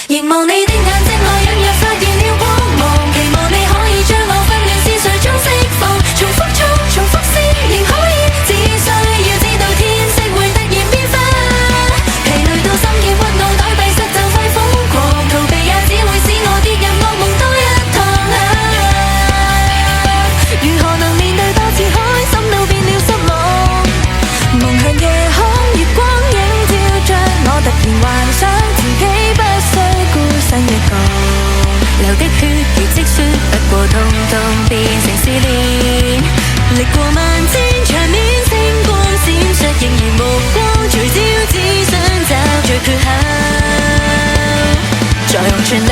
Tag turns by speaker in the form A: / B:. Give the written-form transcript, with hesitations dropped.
A: 凝望你的眼睛內隱約發現了光芒，期望你可以將我紛亂思緒中釋放，重複錯，重複試，仍可以，只需要知道天色會突然變化，疲累到心結屈腦袋閉塞就快瘋狂，逃避也只會使我跌入惡夢多一趟如何能面對多次開心都變了失望，夢向夜空月光映照着我，突然幻想自己不需孤身一個，流的血如積雪，不過通通變成試煉，歷過萬千場面星光閃爍，仍然目光聚焦，只想找着缺口，再用全力